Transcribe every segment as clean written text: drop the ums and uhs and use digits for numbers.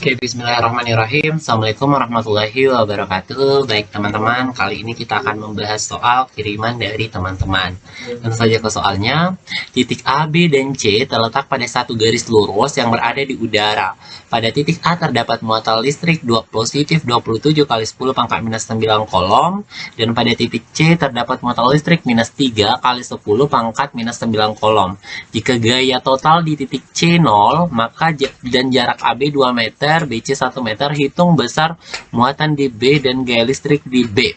Oke, bismillahirrahmanirrahim. Assalamualaikum warahmatullahi wabarakatuh. Baik teman-teman, kali ini kita akan membahas soal kiriman dari teman-teman. Tentu saja ke soalnya, titik A, B, dan C terletak pada satu garis lurus yang berada di udara. Pada titik A terdapat muatan listrik positif 27 kali 10 pangkat minus 9 kolom, dan pada titik C terdapat muatan listrik minus 3 kali 10 pangkat minus 9 kolom. Jika gaya total di titik C 0, maka dan jarak AB 2 meter, BC 1 meter, hitung besar muatan di B dan gaya listrik di B.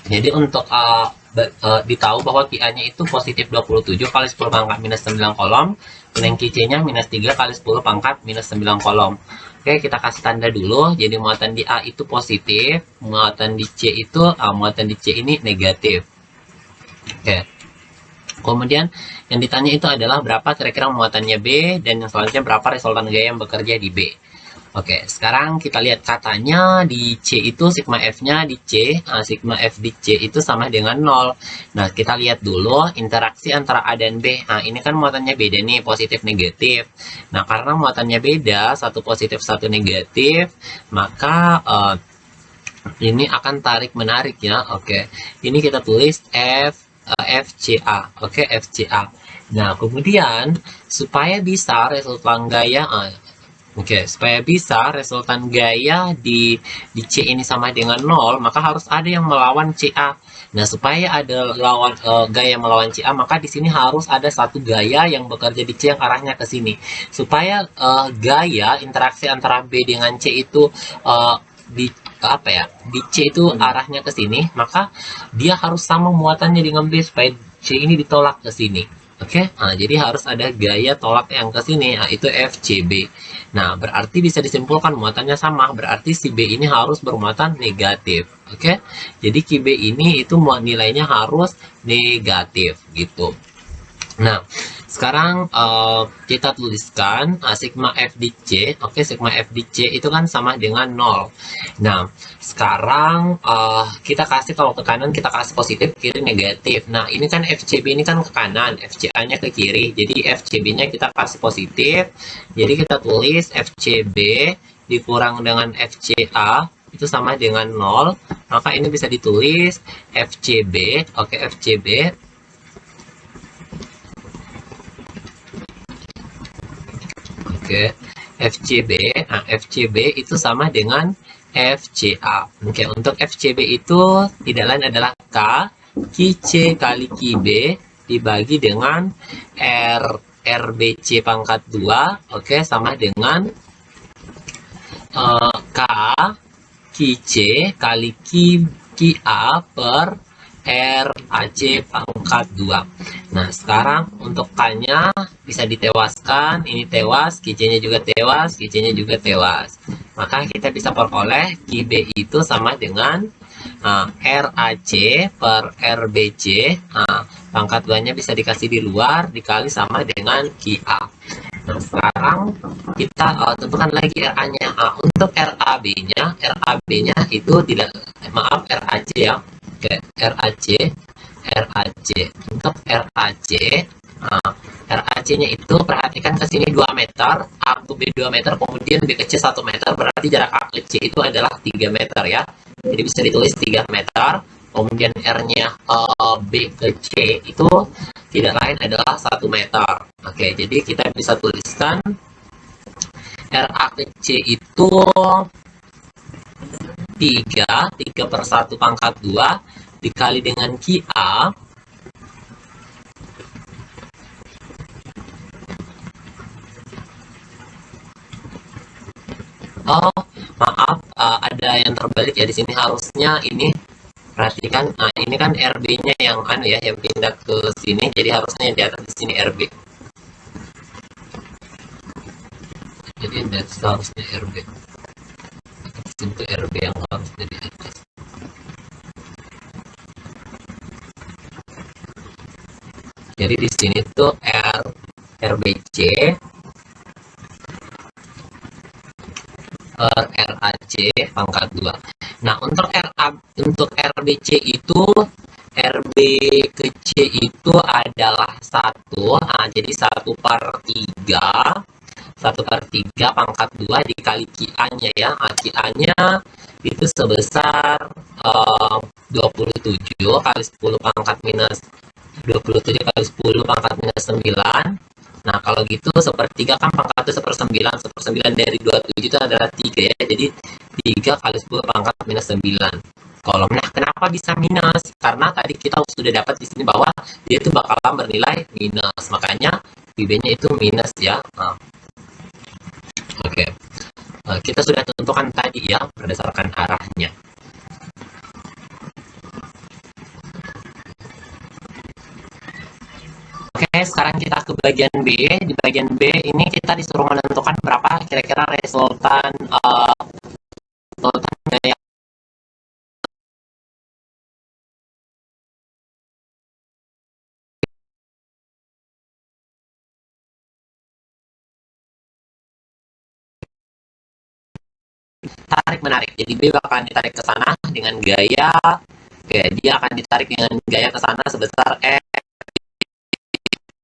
Jadi untuk ditahu bahwa QA-nya itu positif 27 kali 10 pangkat minus 9 kolom, dan QC-nya minus 3 kali 10 pangkat minus 9 kolom. Oke, kita kasih tanda dulu. Jadi muatan di A itu positif, muatan di C itu muatan di C ini negatif. Oke. Kemudian yang ditanya itu adalah berapa kira-kira muatannya B, dan yang selanjutnya berapa resultan gaya yang bekerja di B. Oke, sekarang kita lihat katanya di C itu sigma F-nya di C, sigma F di C itu sama dengan 0. Nah, kita lihat dulu interaksi antara A dan B. Nah, ini kan muatannya beda nih, positif negatif. Nah, karena muatannya beda, satu positif, satu negatif, maka ini akan tarik-menarik ya. Oke, ini kita tulis FCA. Oke, FCA. Nah, kemudian supaya bisa resultan gaya supaya bisa resultan gaya di C ini sama dengan 0, maka harus ada yang melawan CA. Nah, supaya ada gaya melawan CA, maka di sini harus ada satu gaya yang bekerja di C yang arahnya ke sini. Supaya gaya interaksi antara B dengan C itu di C itu arahnya ke sini, maka dia harus sama muatannya dengan B supaya C ini ditolak ke sini. Oke, jadi harus ada gaya tolak yang ke sini, itu FCB. Nah, berarti bisa disimpulkan muatannya sama, berarti si B ini harus bermuatan negatif. Oke, jadi QB ini itu nilainya harus negatif gitu. Nah, sekarang kita tuliskan sigma F di C. Oke, sigma F di C itu kan sama dengan 0. Nah, sekarang kita kasih, kalau ke kanan kita kasih positif, kiri negatif. Nah, ini kan FCB ini kan ke kanan, FCA-nya ke kiri. Jadi FCB-nya kita kasih positif. Jadi kita tulis FCB dikurang dengan FCA itu sama dengan 0. Maka ini bisa ditulis FCB. Oke, FCB Oke, FCB, FCB itu sama dengan FCA. Oke, untuk FCB itu tidak lain adalah K QC kali QB dibagi dengan RBC pangkat 2, oke, sama dengan K QC kali QA per RAC pangkat 2. Nah, sekarang untuk K-nya bisa ditewaskan. Ini tewas, QC-nya juga tewas, QC-nya juga tewas. Maka kita bisa peroleh QB itu sama dengan RAC per RBC. Pangkat 2-nya bisa dikasih di luar, dikali sama dengan QA. Nah, sekarang kita tentukan lagi RA-nya. Untuk RAB-nya itu tidak, RAC ya. Oke, RAC untuk RAC-nya itu perhatikan ke sini 2 meter, A ke B 2 meter, kemudian B ke C 1 meter, berarti jarak A ke C itu adalah 3 meter ya. Jadi bisa ditulis 3 meter, kemudian R-nya B ke C itu tidak lain adalah 1 meter. Oke, jadi kita bisa tuliskan RA ke C itu 3 per 1 pangkat 2 dikali dengan QA ada yang terbalik ya di sini, harusnya ini perhatikan, ini kan RB-nya yang yang pindah ke sini, jadi harusnya yang di atas di sini RB. Jadi harusnya RB. Itu RB yang harus jadi atas. Jadi di sini tuh RBC per RAC pangkat 2. Nah, untuk RBC itu RB ke C itu adalah 1. Jadi 1/3 1/3 pangkat 2 dikali Ki-A-nya ya. Ki-A-nya itu sebesar 27 kali 10 pangkat minus 27 kali 10 pangkat minus 9. Nah, kalau gitu 1/3 kan pangkat itu 1/9. 1/9 dari 27 itu adalah 3 ya. Jadi 3 kali 10 pangkat minus 9 kolom. Nah, kenapa bisa minus? Karena tadi kita sudah dapat di sini bahwa dia itu bakalan bernilai minus. Makanya PB-nya itu minus ya. Oke. Kita sudah tentukan tadi ya berdasarkan arahnya. Oke, sekarang kita ke bagian B. Di bagian B ini kita disuruh menentukan berapa kira-kira resultan daya tarik menarik. Jadi B akan ditarik ke sana dengan gaya, oke, dia akan ditarik dengan gaya ke sana sebesar F.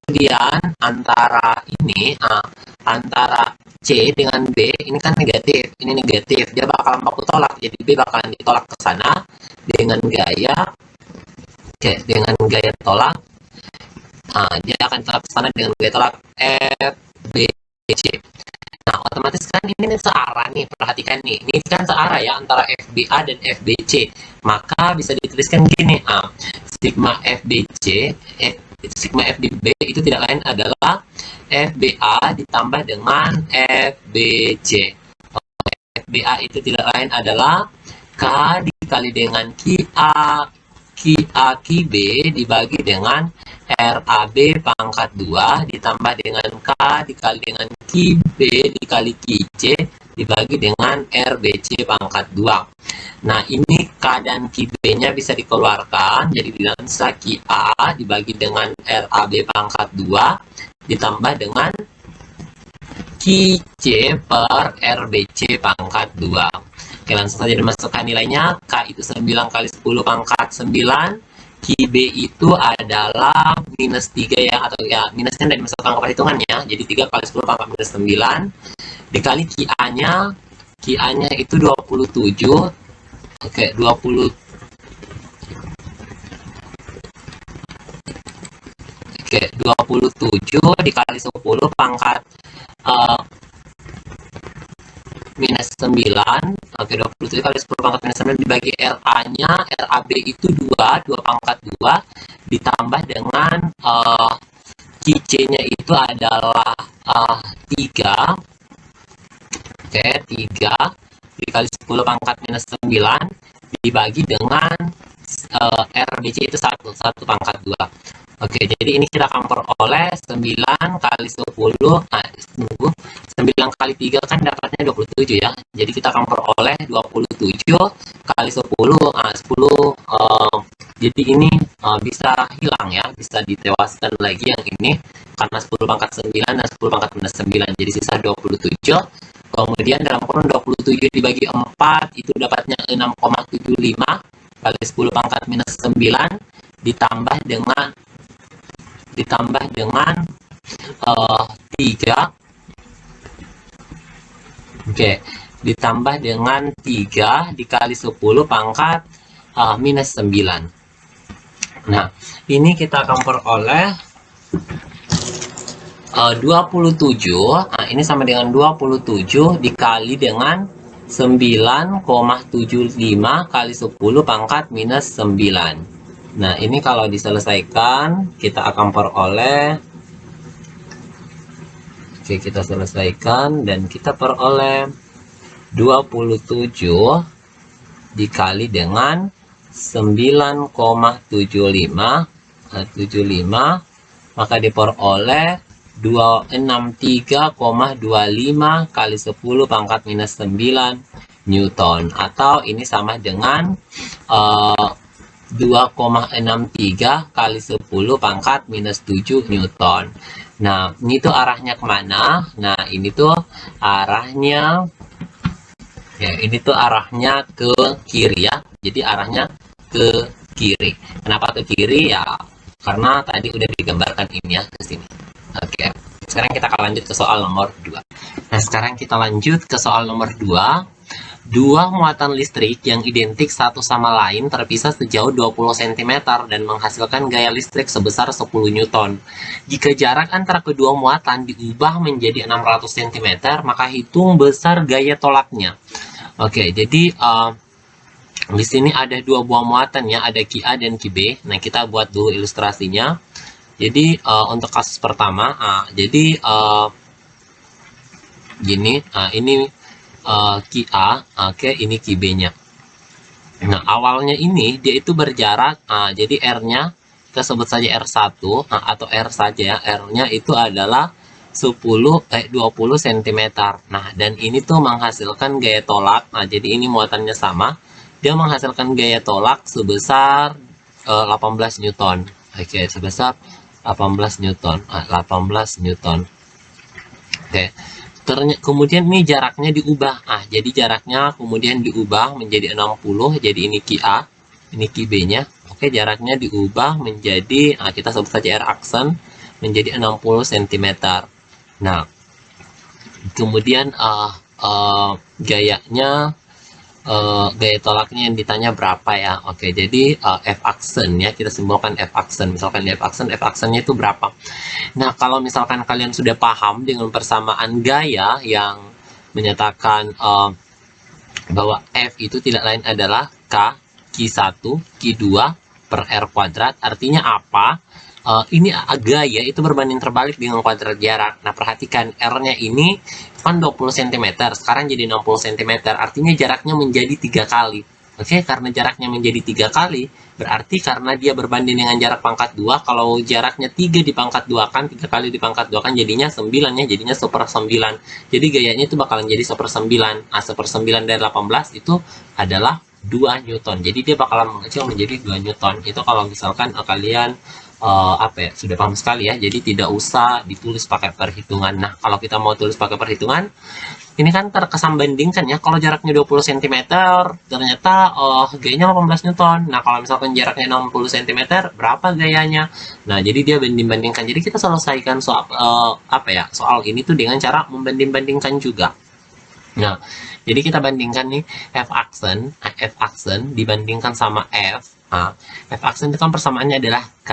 Kemudian antara ini, antara C dengan B ini kan negatif, ini negatif, dia bakal mampu tolak, jadi B bakalan ditolak ke sana dengan gaya, oke, dengan gaya tolak. Dia akan tolak ke sana dengan gaya tolak F B C. Nah, otomatis kan ini searah nih, perhatikan nih, ini kan searah ya antara FBA dan FBC. Maka bisa dituliskan gini, sigma FBC, sigma FBB itu tidak lain adalah FBA ditambah dengan FBC. FBA itu tidak lain adalah K dikali dengan QA, QB dibagi dengan RAB pangkat 2 ditambah dengan K dikali dengan QB dikali QC dibagi dengan RBC pangkat 2. Nah, ini K dan QB-nya bisa dikeluarkan, jadi bilang QA dibagi dengan RAB pangkat 2 ditambah dengan QC per RBC pangkat 2. Oke, langsung saja dimasukkan nilainya. K itu 9 kali 10 pangkat 9. QB itu adalah minus 3 ya, atau ya minusnya dari dimasukkan ke perhitungannya. Jadi 3 kali 10 pangkat minus 9. Dikali QA-nya. QA-nya itu 27. Oke, 20. Oke, 27 dikali 10 pangkat minus 9. Oke, 27 kali 10 pangkat minus 9 dibagi RA-nya. RAB itu 2 pangkat 2 ditambah dengan QC-nya itu adalah 3. Oke, 3 dikali 10 pangkat minus 9 dibagi dengan RBC itu 1 pangkat 2. Oke, jadi ini kita akan peroleh 9 kali 10, 9 kali 3 kan dapatnya 27 ya. Jadi kita akan peroleh 27 kali 10, 10, jadi ini bisa hilang ya, bisa ditewaskan lagi yang ini, karena 10 pangkat 9 dan 10 pangkat minus 9, jadi sisa 27. Kemudian dalam kurun 27 dibagi 4, itu dapatnya 6,75 kali 10 pangkat minus 9, ditambah dengan 3. Oke, ditambah dengan 3 dikali 10 pangkat minus 9. Nah, ini kita akan peroleh 27. Nah, ini sama dengan 27 dikali dengan 9,75 kali 10 pangkat minus 9. Nah, ini kalau diselesaikan, kita akan peroleh, oke, kita selesaikan, dan kita peroleh 27 dikali dengan 9,75, maka diperoleh 263,25 kali 10 pangkat minus 9 Newton, atau ini sama dengan 2,63 kali 10 pangkat minus 7 Newton. Nah, ini tuh arahnya kemana? Nah, ini tuh arahnya, ya, ini tuh arahnya ke kiri ya. Jadi arahnya ke kiri. Kenapa ke kiri? Ya, karena tadi udah digambarkan ini ya ke sini. Oke. Sekarang kita akan lanjut ke soal nomor 2. Nah, sekarang kita lanjut ke soal nomor 2. Dua muatan listrik yang identik satu sama lain terpisah sejauh 20 cm dan menghasilkan gaya listrik sebesar 10 Newton. Jika jarak antara kedua muatan diubah menjadi 600 cm, maka hitung besar gaya tolaknya. Oke, jadi di sini ada dua buah muatan ya, ada QA dan QB. Nah, kita buat dulu ilustrasinya. Jadi untuk kasus pertama, jadi gini, ini QA, oke, ini QB-nya. Nah, awalnya ini dia itu berjarak, jadi R-nya kita sebut saja R1 atau R saja ya. R-nya itu adalah 20 cm. Nah, dan ini tuh menghasilkan gaya tolak. Nah, jadi ini muatannya sama. Dia menghasilkan gaya tolak sebesar 18 Newton. Oke, sebesar 18 Newton. 18 Newton. Oke. Kemudian ini jaraknya diubah. Jadi jaraknya kemudian diubah menjadi 60. Jadi ini QA, ini QB-nya. Oke, jaraknya diubah menjadi, kita sebut saja R aksen, menjadi 60 cm. Nah, kemudian gayanya, gaya tolaknya yang ditanya berapa ya. Oke, jadi F aksen ya, kita simbolkan F aksen. Misalkan F aksennya itu berapa. Nah, kalau misalkan kalian sudah paham dengan persamaan gaya yang menyatakan bahwa F itu tidak lain adalah K Q1 Q2 per R kuadrat. Artinya apa? Ini gaya itu berbanding terbalik dengan kuadrat jarak. Nah, perhatikan R-nya ini kan 20 cm, sekarang jadi 60 cm, artinya jaraknya menjadi 3 kali. Oke, karena jaraknya menjadi 3 kali, berarti karena dia berbanding dengan jarak pangkat 2, kalau jaraknya 3 dipangkat 2 kan, 3 kali dipangkat 2 kan jadinya 9 ya, jadinya 1/9. Jadi gayanya itu bakalan jadi 1/9. 1/9 dari 18 itu adalah 2 Newton. Jadi dia bakalan mengecil menjadi 2 Newton. Itu kalau misalkan kalian sudah paham sekali ya, jadi tidak usah ditulis pakai perhitungan. Nah, kalau kita mau tulis pakai perhitungan, ini kan terkesan bandingkan ya, kalau jaraknya 20 cm ternyata gayanya 18 Newton. Nah, kalau misalkan jaraknya 60 cm berapa gayanya? Nah, jadi dia banding-bandingkan. Jadi kita selesaikan soal soal ini tuh dengan cara membanding-bandingkan juga. Nah, jadi kita bandingkan nih F aksen dibandingkan sama F. F aksen itu kan persamaannya adalah K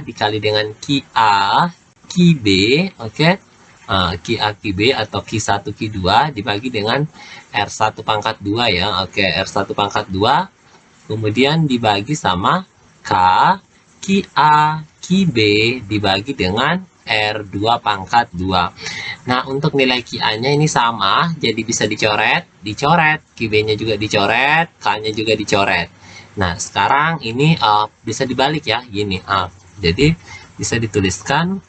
dikali dengan QA, QB, oke? QA, QB atau Q1, Q2 dibagi dengan R1 pangkat 2 ya, oke, R1 pangkat 2, kemudian dibagi sama K, QA, QB dibagi dengan R2 pangkat 2. Nah, untuk nilai QA-nya ini sama, jadi bisa dicoret, QB-nya juga dicoret, K-nya juga dicoret. Nah, sekarang ini bisa dibalik ya, gini. Jadi bisa dituliskan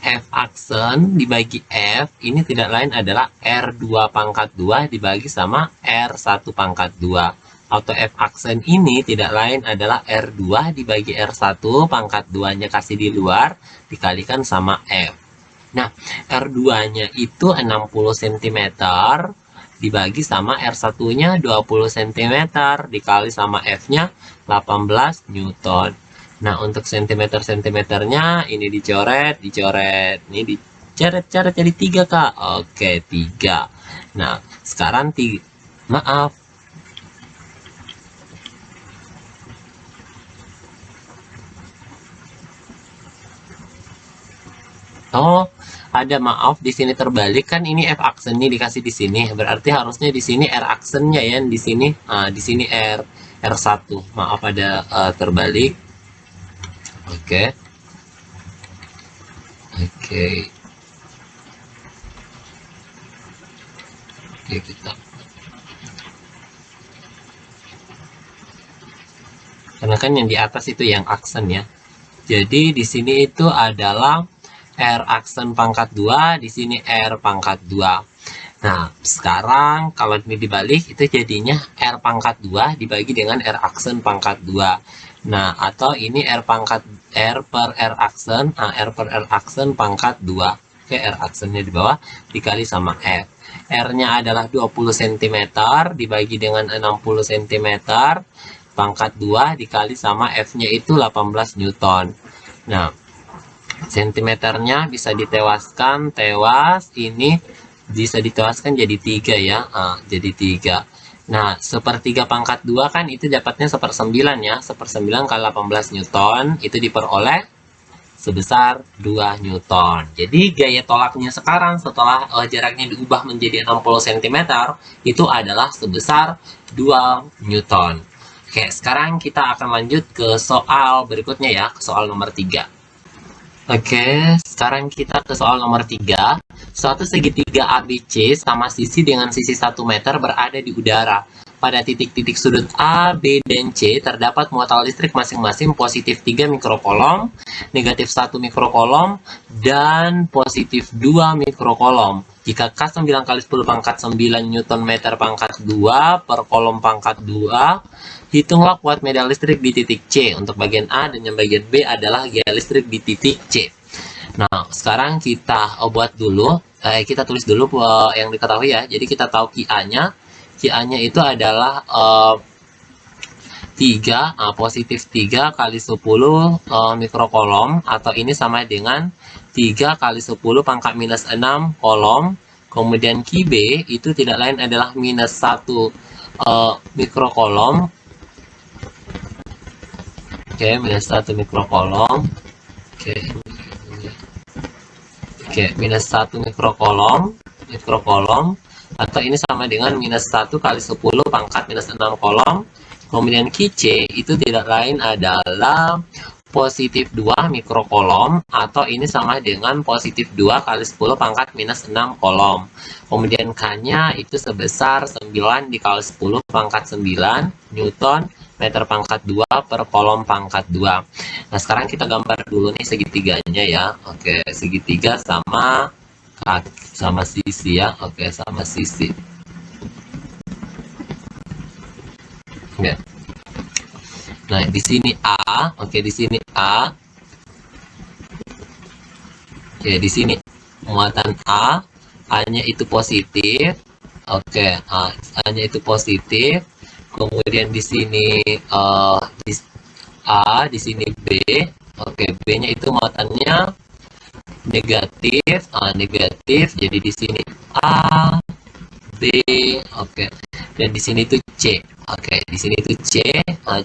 F aksen dibagi F, ini tidak lain adalah R2 pangkat 2 dibagi sama R1 pangkat 2. Atau F aksen ini tidak lain adalah R2 dibagi R1 pangkat 2-nya kasih di luar, dikalikan sama F. Nah, R2-nya itu 60 cm, dibagi sama R1-nya 20 cm, dikali sama F-nya 18 Newton. Nah, untuk cm-nya ini dicoret, ini dicoret jadi 3, Kak. Oke, 3. Nah, sekarang maaf. Oh, ada maaf di sini terbalik kan, ini F aksen nih dikasih di sini, berarti harusnya di sini R aksennya ya, di sini di sini R1. Maaf ada terbalik. Oke. Kita karena kan yang di atas itu yang aksen ya. Jadi di sini itu adalah R aksen pangkat 2, di sini R pangkat 2. Nah, sekarang kalau ini dibalik, itu jadinya R pangkat 2 dibagi dengan R aksen pangkat 2. Nah, atau ini R per R aksen, R per R aksen pangkat 2. Oke, R aksennya di bawah, dikali sama F. R-nya adalah 20 cm, dibagi dengan 60 cm, pangkat 2 dikali sama F-nya itu 18 Newton. Nah, Sentimeternya bisa ditewaskan, tewas, ini bisa ditewaskan jadi 3 ya, jadi 3. Nah, sepertiga pangkat 2 kan itu dapatnya 1/9 ya, 1/9 kali 18 Newton, itu diperoleh sebesar 2 Newton. Jadi gaya tolaknya sekarang setelah jaraknya diubah menjadi 60 cm, itu adalah sebesar 2 Newton. Oke, sekarang kita akan lanjut ke soal berikutnya ya, ke soal nomor 3. Oke, sekarang kita ke soal nomor 3. Suatu segitiga ABC sama sisi dengan sisi 1 meter berada di udara. Pada titik-titik sudut A, B, dan C terdapat muatan listrik masing-masing positif 3 mikrokolom, negatif 1 mikrokolom, dan positif 2 mikrokolom. Jika K 9 kali 10 pangkat 9 Newton meter pangkat 2 per kolom pangkat 2, hitunglah kuat medan listrik di titik C. Untuk bagian A dan yang bagian B adalah gaya listrik di titik C. Nah, sekarang kita buat dulu, kita tulis dulu yang diketahui ya. Jadi kita tahu QA-nya. QA-nya itu adalah 3, positif 3 kali 10 mikrokolom, atau ini sama dengan 3 kali 10 pangkat minus 6 kolom. Kemudian QB itu tidak lain adalah minus 1 mikrokolom. Oke, minus 1 mikrokolom. Oke, minus 1 mikrokolom, atau ini sama dengan minus 1 kali 10 pangkat minus 6 kolom. Kemudian QC itu tidak lain adalah positif 2 mikrokolom, atau ini sama dengan positif 2 kali 10 pangkat minus 6 kolom. Kemudian K-nya itu sebesar 9 dikali 10 pangkat 9 Newton meter pangkat 2 per kolom pangkat 2. Nah, sekarang kita gambar dulu nih segitiganya ya. Oke, segitiga sama sisi ya. Oke, sama sisi. Oke. Nah, di sini A. Oke, di sini A. Oke, di sini muatan A. A-nya itu positif. Oke, A-nya itu positif. Kemudian di sini di A, di sini B. Oke, B-nya itu muatannya negatif, negatif. Jadi di sini A, B, oke. Dan di sini itu C. Oke, di sini itu C.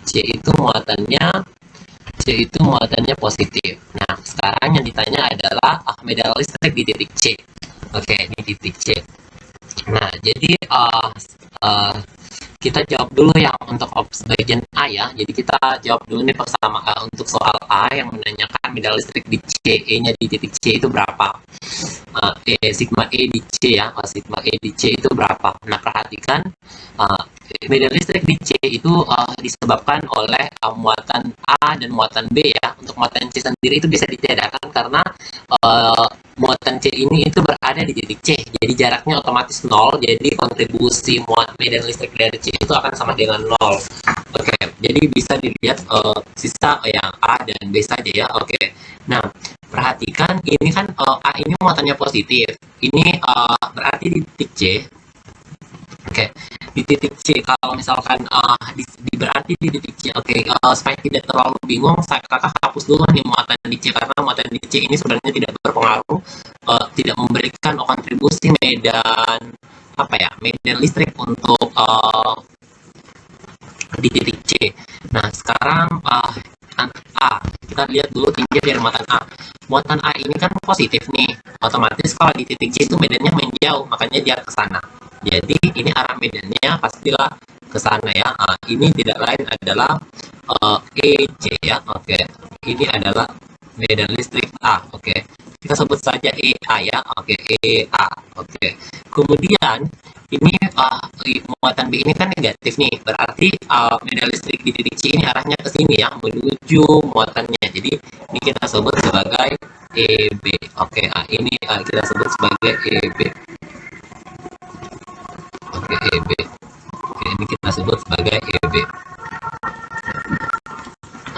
C itu muatannya positif. Nah, sekarang yang ditanya adalah medan listrik di titik C. Oke, ini titik C. Nah, jadi kita jawab dulu yang untuk bagian A ya. Jadi kita jawab dulu nih pertama untuk soal A yang menanyakan medan listrik di C, E-nya di titik C itu berapa? Sigma E di C ya, sigma E di C itu berapa? Nah, perhatikan medan listrik di C itu disebabkan oleh muatan A dan muatan B ya. Untuk muatan C sendiri itu bisa ditiadakan karena muatan C ini itu berada di titik C, jadi jaraknya otomatis 0, jadi kontribusi medan listrik dari C itu akan sama dengan 0. Oke, jadi bisa dilihat sisa yang A dan B saja ya. Oke, nah perhatikan ini kan A ini muatannya positif, ini berarti di titik C. Oke, di titik C kalau misalkan berarti di titik C. Oke, supaya tidak terlalu bingung, kakak hapus dulu nih muatan di C, karena muatan di C ini sebenarnya tidak berpengaruh, tidak memberikan kontribusi medan medan listrik untuk di titik C. Nah, sekarang A, kita lihat dulu tinggi dari muatan A. Muatan A ini kan positif nih, otomatis kalau di titik C itu medannya menjauh, makanya dia ke sana. Jadi ini arah medannya pastilah ke sana ya. Ini tidak lain adalah EC ya. Oke, ini adalah medan listrik A. Oke, kita sebut saja EA ya. Oke, EA. Oke, kemudian ini muatan B ini kan negatif nih, berarti medan listrik di titik C ini arahnya ke sini ya, menuju muatannya. Jadi ini kita sebut sebagai EB. Oke, ini kita sebut sebagai EB. Oke, EB. Oke, ini kita sebut sebagai EB.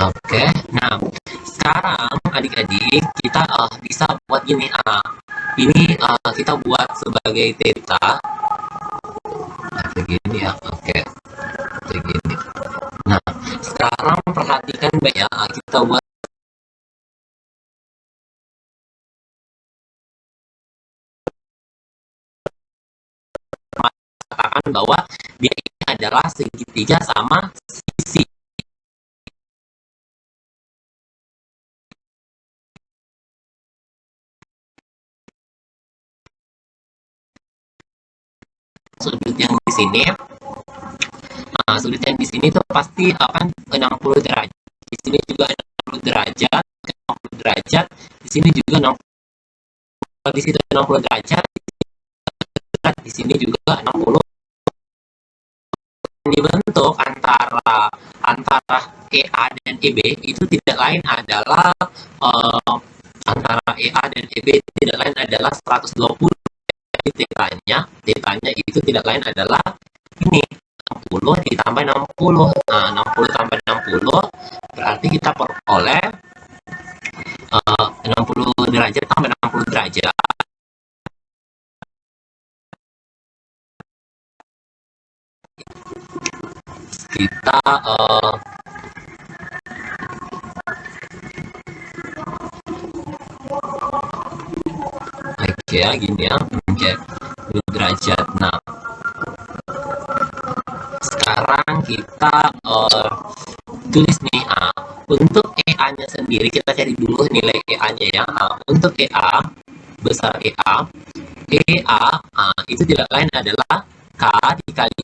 Oke, nah sekarang adik-adik kita bisa buat gini. Ini kita buat sebagai theta. Begini ya. Oke, begini. Nah, sekarang perhatikan baik ya, kita buat ketahuan bahwa dia ini adalah segitiga sama sisi. Sudut yang di sini, sudut yang di sini tuh pasti akan 60 derajat. Di sini juga 60 derajat, 60 derajat. Di sini juga 60, di situ 60 derajat, di sini juga 60. Dibentuk antara antara EA dan EB itu tidak lain adalah antara EA dan EB tidak lain adalah 120. Tetanya itu tidak lain adalah ini 60 ditambah 60. Nah, 60 tambah 60 berarti kita peroleh 60 derajat tambah 60 derajat. Kita oke ya, gini ya. Oke, 10 derajat. Nah, sekarang kita tulis nih, untuk EA-nya sendiri kita cari dulu nilai EA-nya ya. Untuk EA, besar EA itu tidak lain adalah K dikali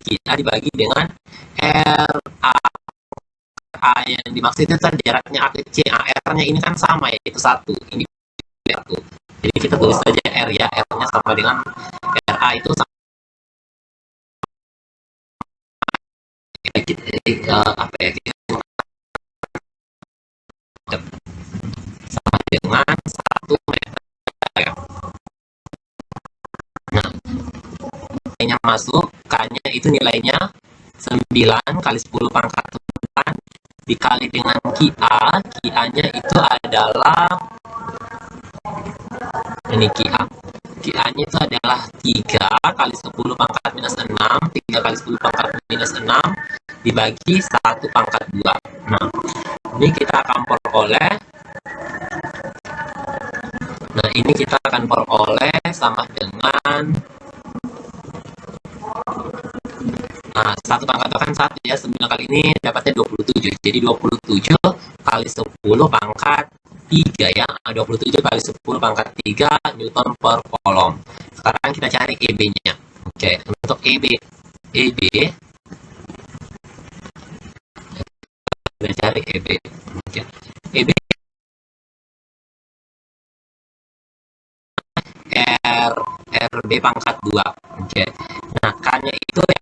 kita dibagi dengan RA. Yang dimaksud itu kan jaraknya A ke C. R-nya ini kan sama ya, itu 1. Ini 1. Jadi kita tulis saja R ya. R-nya sama dengan RA itu sama. Apa ya, sama dengan 1 meter. Nah, nilainya masuk, K-nya itu nilainya 9 kali 10 pangkat 9 dikali dengan QA. QA-nya itu adalah ini QA. QA-nya itu adalah 3 kali 10 pangkat minus 6. 3 kali 10 pangkat minus 6 dibagi 1 pangkat 2. Nah, ini kita akan peroleh. Nah, ini kita akan peroleh sama dengan 1 pangkat kan 1 ya. 9 kali ini dapatnya 27. Jadi 27 kali 10 pangkat 3 ya. 27 kali 10 pangkat 3 Newton per kolom. Sekarang kita cari EB-nya. Oke, untuk EB kita cari EB. Oke. EB RB pangkat 2. Oke. Nah, K-nya itu ya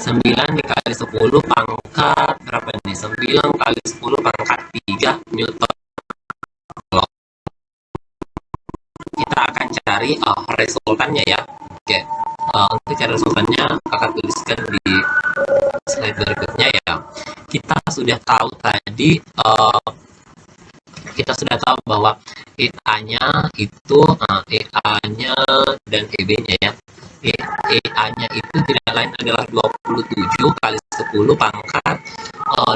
9 dikali 10 pangkat berapa nih? 9 kali 10 pangkat 3 Newton. Kita akan cari resultannya ya. Oke. Untuk cari resultannya kakak tuliskan di slide berikutnya ya. Kita sudah tahu tadi kita sudah tahu bahwa EA-nya itu EA-nya dan EB-nya ya. EA-nya itu tidak lain adalah 27 kali 10 pangkat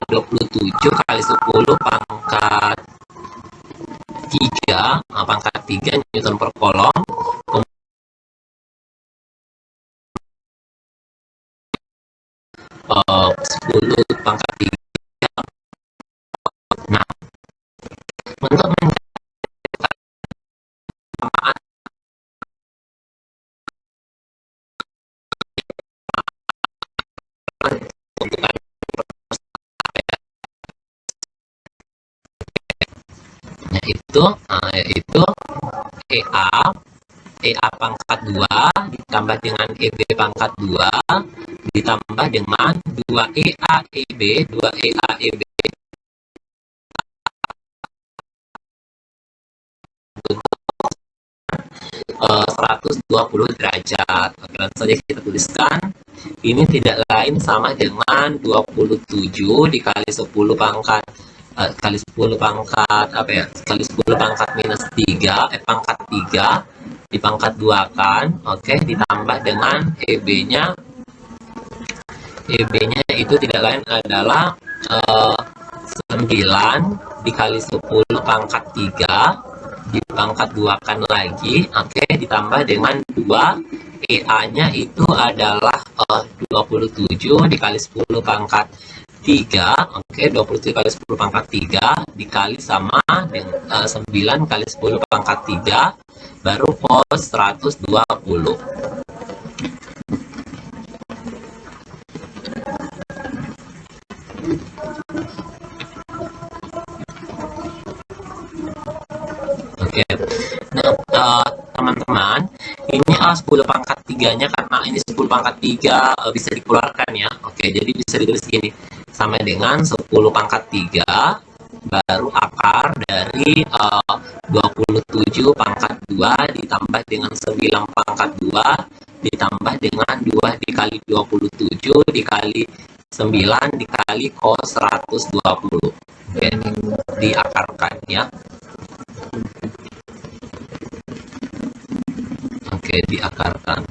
27 kali 10 pangkat 3 pangkat 3 Newton per kolom. 10 pangkat 3. Nah, untuk yaitu EA pangkat 2 ditambah dengan EB pangkat 2 ditambah dengan 2EA EB 2EA EB 120 derajat. Oke, langsung saja kita tuliskan. Ini tidak lain sama dengan 27 dikali 10 pangkat kali 10 pangkat apa ya? Kali 10 pangkat minus 3 pangkat 3 dipangkat 2 kan, oke, ditambah dengan EB-nya itu tidak lain adalah 9 dikali 10 pangkat 3 dipangkat 2 kan lagi, oke, ditambah dengan 2, EA-nya itu adalah 27 dikali 10 pangkat 3, oke, 27 kali 10 pangkat 3 dikali sama dengan 9 kali 10 pangkat 3 baru cos 120. Oke, nah teman-teman, ini 10 pangkat 3-nya karena ini 10 pangkat 3 bisa dikeluarkan ya. Oke, jadi bisa ditulis gini, sama dengan 10 pangkat 3 baru akar dari 27 pangkat 2 ditambah dengan 9 pangkat 2 ditambah dengan 2 dikali 27 dikali 9 dikali cos 120. Oke, diakarkan ya. Oke, diakarkan.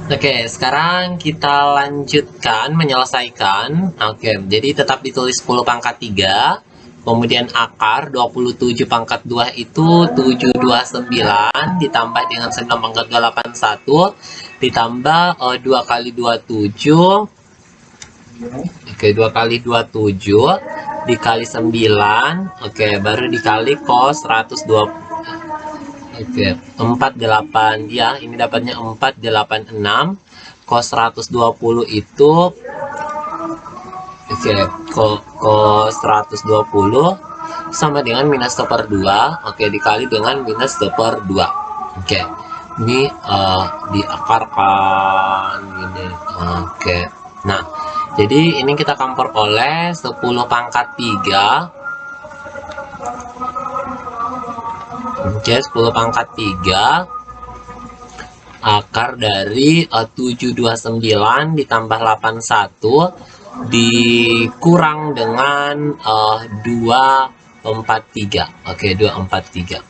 Oke, sekarang kita lanjutkan menyelesaikan. Oke, jadi tetap ditulis 10 pangkat 3. Kemudian akar 27 pangkat 2 itu 729 ditambah dengan 9 pangkat 2 81 ditambah 2 kali 27. Oke, 2 kali 27 dikali 9. Oke, baru dikali cos 120. Oke, 48 ya, ini dapatnya 486 cos 120 itu cos 120 sama dengan minus 1/2. Oke, dikali dengan minus 1/2. Oke, ini diakarkan gini. Oke, nah jadi ini kita campur oleh 10 pangkat 3. Oke, 10 pangkat 3 akar dari 729 ditambah 81 dikurang dengan 243. Oke, 243.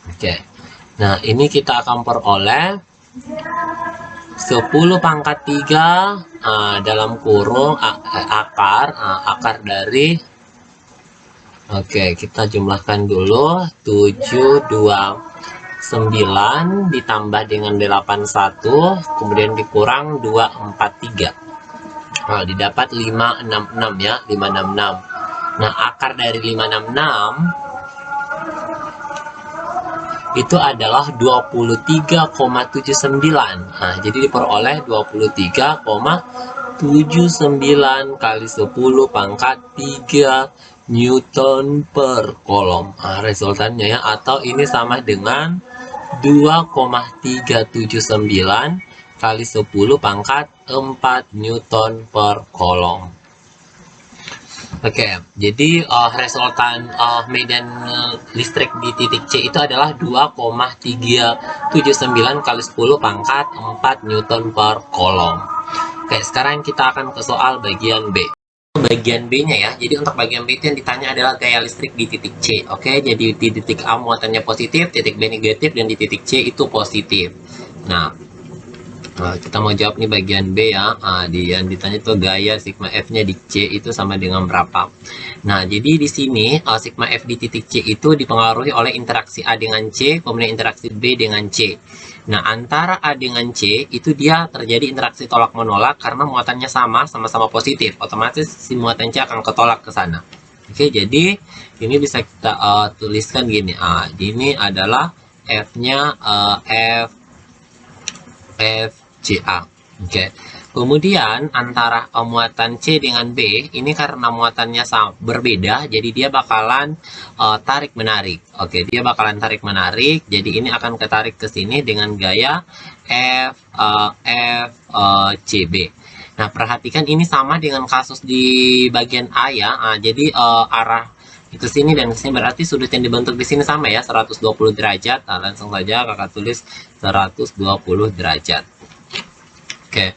Oke, nah ini kita campur oleh 10 pangkat 3 dalam kurung akar dari, oke, kita jumlahkan dulu, 729 ditambah dengan 81 kemudian dikurang 243. Nah, didapat 566 ya, 566. Nah, akar dari 566 itu adalah 23,79. Nah, jadi diperoleh 23,79 kali 10 pangkat 3 Newton per kolom. Nah, resultannya ya, atau ini sama dengan 2,379 kali 10 pangkat 4 Newton per kolom. Oke, jadi resultan medan listrik di titik C itu adalah 2,379 kali 10 pangkat 4 Newton per kolom. Oke, sekarang kita akan ke soal bagian B. Bagian B-nya ya, jadi untuk bagian B itu yang ditanya adalah gaya listrik di titik C. Oke, jadi di titik A muatannya positif, titik B negatif, dan di titik C itu positif. Nah, kita mau jawab nih bagian B ya. Yang ditanya itu gaya sigma F-nya di C itu sama dengan berapa. Nah, jadi di sini sigma F di titik C itu dipengaruhi oleh interaksi A dengan C, kemudian interaksi B dengan C. Nah, antara A dengan C itu dia terjadi interaksi tolak menolak karena muatannya sama-sama positif. Otomatis si muatan C akan ketolak ke sana. Oke, jadi ini bisa kita tuliskan gini. Ini adalah F-nya FCA. Oke. Kemudian antara muatan C dengan B ini karena muatannya berbeda, jadi dia bakalan tarik menarik. Oke, dia bakalan tarik menarik. Jadi ini akan ketarik ke sini dengan gaya FCB. Nah, perhatikan ini sama dengan kasus di bagian A ya. Jadi arah itu sini dan sini berarti sudut yang dibentuk di sini sama ya, 120 derajat. Nah, langsung saja kakak tulis 120 derajat. Oke.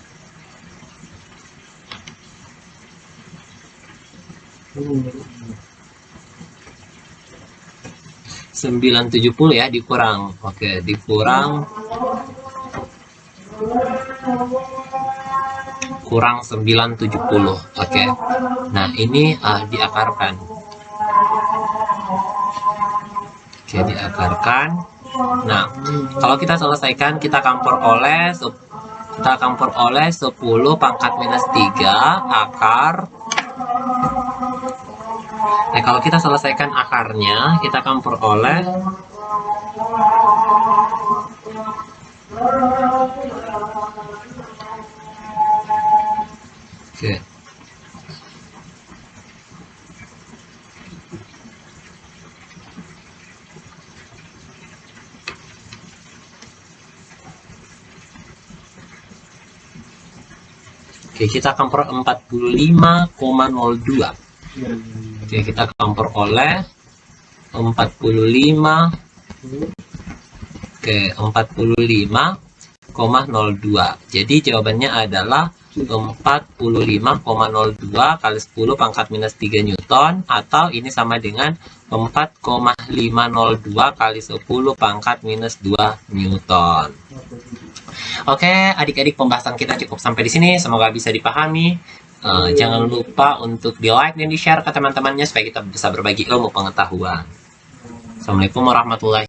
970 ya, dikurang. Oke, dikurang kurang 970. Oke. Nah, ini diakarkan. Oke, diakarkan. Nah, kalau kita selesaikan, kita campur oleh 10 pangkat minus 3 akar. Nah, kalau kita selesaikan akarnya, kita campur oleh Oke. Oke, kita campur 45,02. Oke, kita campur oleh 45. Oke, 45,02. Jadi jawabannya adalah 45,02 kali 10 pangkat minus 3 Newton, atau ini sama dengan 4,502 kali 10 pangkat minus 2 Newton. Oke, adik-adik, pembahasan kita cukup sampai di sini. Semoga bisa dipahami. Jangan lupa untuk di-like dan di-share ke teman-temannya supaya kita bisa berbagi ilmu pengetahuan. Assalamualaikum warahmatullahi wabarakatuh.